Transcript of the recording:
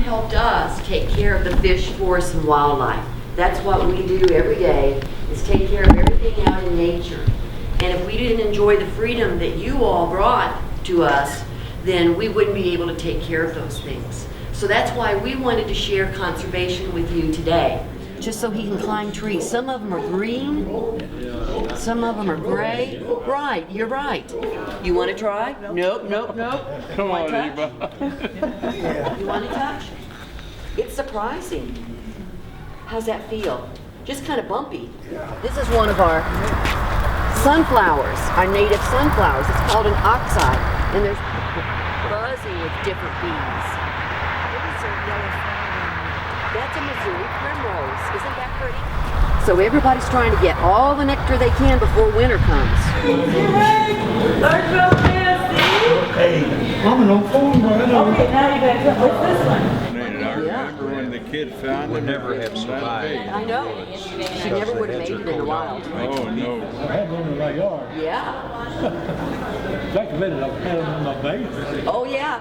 helped us take care of the fish, forests, and wildlife. That's what we do every day, is take care of everything out in nature. And if we didn't enjoy the freedom that you all brought to us, then we wouldn't be able to take care of those things. So that's why we wanted to share conservation with you today. Just so he can climb trees. Some of them are green, some of them are gray. Right, you're right. You want to try? Nope, nope, nope. Come on, Eva. You want to touch? It's surprising. How's that feel? Just kind of bumpy. This is one of our sunflowers, our native sunflowers. It's called an oxeye, and there's buzzing with different bees. That's a Missouri primrose. Isn't that pretty? So everybody's trying to get all the nectar they can before winter comes. Hey, I'm an old phone boy. Okay, now you got to what's this one? Man, I remember when the kid found them. Never have survived. I know. She never would have made it in the wild. Oh, no. I had one in my yard. Yeah. In fact, I had them in my basement. Oh, yeah.